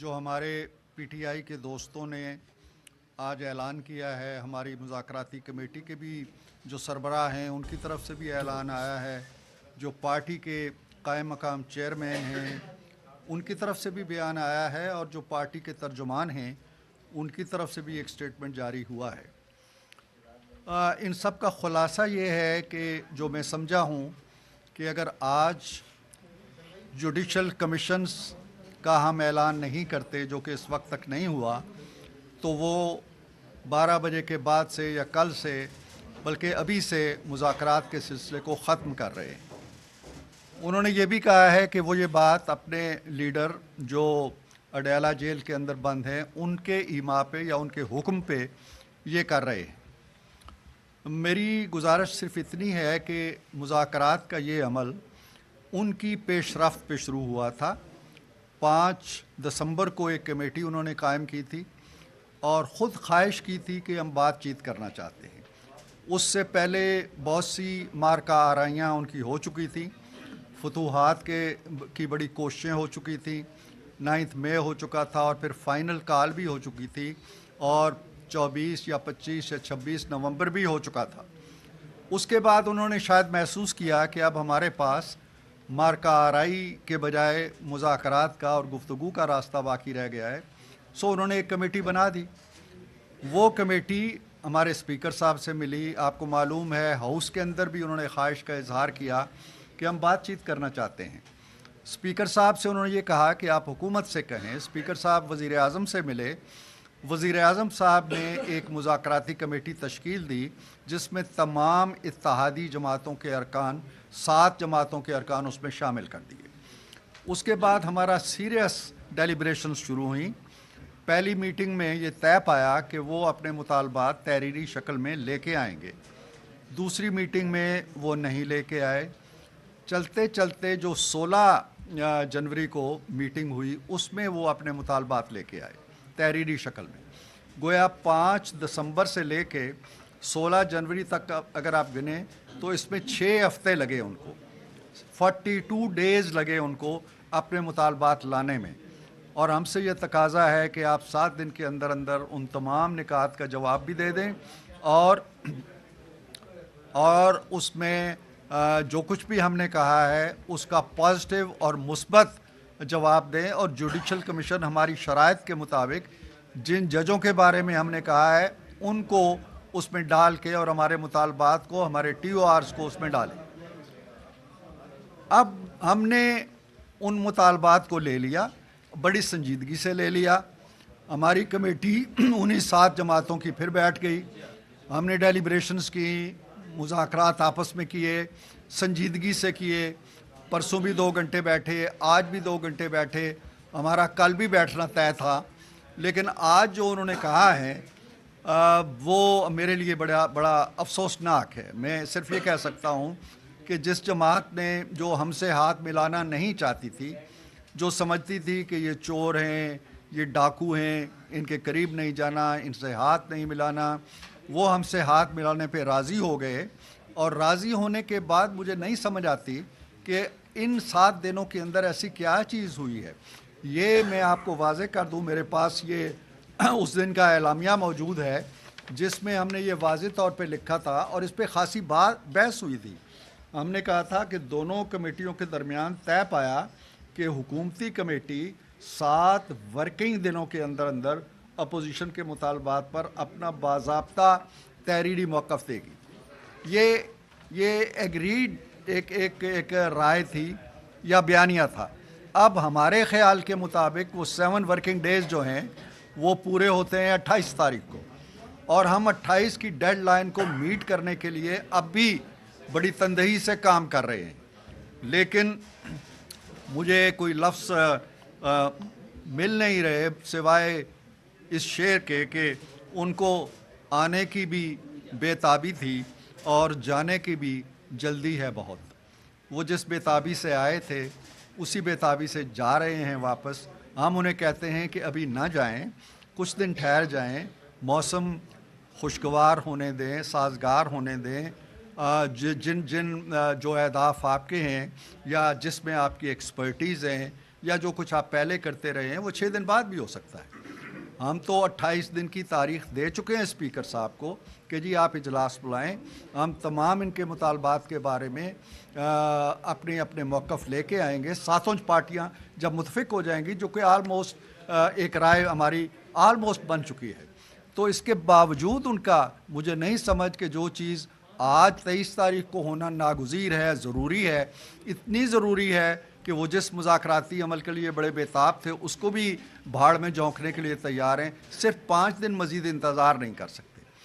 جو ہمارے P T I کے دوستوں نے آج اعلان کیا ہے، ہماری مذاکراتی کمیٹی کے بھی جو سربراہ ہیں ان کی طرف سے بھی اعلان آیا ہے، جو پارٹی کے قائم مقام چیئرمین ہیں ان کی طرف سے بھی بیان آیا ہے، اور جو پارٹی کے ترجمان ہیں ان کی طرف سے بھی ایک سٹیٹمنٹ جاری ہوا ہے۔ ان سب کا خلاصہ یہ ہے کہ جو میں سمجھا ہوں کہ اگر آج جوڈیشل کمیشنز کا ہم اعلان نہیں کرتے، جو کہ اس وقت تک نہیں ہوا، تو وہ 12 بجے کے بعد سے یا کل سے بلکہ ابھی سے مذاکرات کے سلسلے کو ختم کر رہے ہیں۔ انہوں نے یہ بھی کہا ہے کہ وہ یہ بات اپنے لیڈر جو اڈیالہ جیل کے اندر بند ہیں ان کے ایما پہ یا ان کے حکم پہ یہ کر رہے ہیں۔ میری گزارش صرف اتنی ہے کہ مذاکرات کا یہ عمل ان کی پیش رفت پہ شروع ہوا تھا۔ 5 دسمبر کو ایک کمیٹی انہوں نے قائم کی تھی اور خود خواہش کی تھی کہ ہم بات چیت کرنا چاہتے ہیں۔ اس سے پہلے بہت سی مارکہ آرائیاں ان کی ہو چکی تھیں، فتوحات کی بڑی کوششیں ہو چکی تھیں، 9 مئی ہو چکا تھا اور پھر فائنل کال بھی ہو چکی تھی، اور 24 یا 25 یا 26 نومبر بھی ہو چکا تھا۔ اس کے بعد انہوں نے شاید محسوس کیا کہ اب ہمارے پاس مارکہ آرائی کے بجائے مذاکرات کا اور گفتگو کا راستہ باقی رہ گیا ہے، سو انہوں نے ایک کمیٹی بنا دی۔ وہ کمیٹی ہمارے اسپیکر صاحب سے ملی۔ آپ کو معلوم ہے ہاؤس کے اندر بھی انہوں نے خواہش کا اظہار کیا کہ ہم بات چیت کرنا چاہتے ہیں۔ اسپیکر صاحب سے انہوں نے یہ کہا کہ آپ حکومت سے کہیں۔ اسپیکر صاحب وزیر اعظم سے ملے۔ وزیر اعظم صاحب نے ایک مذاکراتی کمیٹی تشکیل دی جس میں تمام اتحادی جماعتوں کے ارکان، 7 جماعتوں کے ارکان اس میں شامل کر دیے۔ اس کے بعد ہمارا سیریس ڈیلیبریشنز شروع ہوئیں۔ پہلی میٹنگ میں یہ طے پایا کہ وہ اپنے مطالبات تحریری شکل میں لے کے آئیں گے۔ دوسری میٹنگ میں وہ نہیں لے کے آئے۔ چلتے چلتے جو 16 جنوری کو میٹنگ ہوئی اس میں وہ اپنے مطالبات لے کے آئے تحریری شکل میں۔ گویا 5 دسمبر سے لے کے 16 جنوری تک اگر آپ گنیں تو اس میں 6 ہفتے لگے ان کو، 42 ڈیز لگے ان کو اپنے مطالبات لانے میں، اور ہم سے یہ تقاضا ہے کہ آپ 7 دن کے اندر اندر ان تمام نکات کا جواب بھی دے دیں، اور اس میں جو کچھ بھی ہم نے کہا ہے اس کا پازیٹیو اور مثبت جواب دیں، اور جوڈیشل کمیشن ہماری شرائط کے مطابق جن ججوں کے بارے میں ہم نے کہا ہے ان کو اس میں ڈال کے اور ہمارے مطالبات کو، ہمارے ٹی او آرز کو اس میں ڈالیں۔ اب ہم نے ان مطالبات کو لے لیا، بڑی سنجیدگی سے لے لیا۔ ہماری کمیٹی انہیں 7 جماعتوں کی پھر بیٹھ گئی، ہم نے ڈیلیبریشنز کی، مذاکرات آپس میں کیے، سنجیدگی سے کیے۔ پرسوں بھی 2 گھنٹے بیٹھے، آج بھی 2 گھنٹے بیٹھے، ہمارا کل بھی بیٹھنا طے تھا، لیکن آج جو انہوں نے کہا ہے وہ میرے لیے بڑا افسوسناک ہے۔ میں صرف یہ کہہ سکتا ہوں کہ جس جماعت نے جو ہم سے ہاتھ ملانا نہیں چاہتی تھی، جو سمجھتی تھی کہ یہ چور ہیں، یہ ڈاکو ہیں، ان کے قریب نہیں جانا، ان سے ہاتھ نہیں ملانا، وہ ہم سے ہاتھ ملانے پہ راضی ہو گئے۔ اور راضی ہونے کے بعد مجھے نہیں سمجھ آتی کہ ان 7 دنوں کے اندر ایسی کیا چیز ہوئی ہے۔ یہ میں آپ کو واضح کر دوں، میرے پاس یہ اس دن کا اعلامیہ موجود ہے جس میں ہم نے یہ واضح طور پہ لکھا تھا، اور اس پہ خاصی بحث ہوئی تھی۔ ہم نے کہا تھا کہ دونوں کمیٹیوں کے درمیان طے پایا کہ حکومتی کمیٹی 7 ورکنگ دنوں کے اندر اندر اپوزیشن کے مطالبات پر اپنا باضابطہ تحریری موقف دے گی۔ یہ ایگریڈ ایک رائے تھی یا بیانیہ تھا۔ اب ہمارے خیال کے مطابق وہ 7 ورکنگ ڈیز جو ہیں وہ پورے ہوتے ہیں 28 تاریخ کو، اور ہم 28 کی ڈیڈ لائن کو میٹ کرنے کے لیے اب بھی بڑی تندہی سے کام کر رہے ہیں۔ لیکن مجھے کوئی لفظ مل نہیں رہے سوائے اس شعر کے کہ ان کو آنے کی بھی بے تابی تھی اور جانے کی بھی جلدی ہے بہت۔ وہ جس بے تابی سے آئے تھے اسی بے تابی سے جا رہے ہیں واپس۔ ہم انہیں کہتے ہیں کہ ابھی نہ جائیں، کچھ دن ٹھہر جائیں، موسم خوشگوار ہونے دیں، سازگار ہونے دیں۔ جو اہداف آپ کے ہیں یا جس میں آپ کی ایکسپرٹیز ہیں یا جو کچھ آپ پہلے کرتے رہے ہیں وہ 6 دن بعد بھی ہو سکتا ہے. ہم تو 28 دن کی تاریخ دے چکے ہیں اسپیکر صاحب کو کہ جی آپ اجلاس بلائیں. ہم تمام ان کے مطالبات کے بارے میں اپنے اپنے موقف لے کے آئیں گے. ساتوں پارٹیاں جب متفق ہو جائیں گی, جو کہ آلموسٹ ایک رائے ہماری آلموسٹ بن چکی ہے, تو اس کے باوجود ان کا مجھے نہیں سمجھ کہ جو چیز آج 23 تاریخ کو ہونا ناگزیر ہے, ضروری ہے, اتنی ضروری ہے کہ وہ جس مذاکراتی عمل کے لیے بڑے بےتاب تھے اس کو بھی بھاڑ میں جھونکنے کے لیے تیار ہیں. صرف 5 دن مزید انتظار نہیں کر سکتے.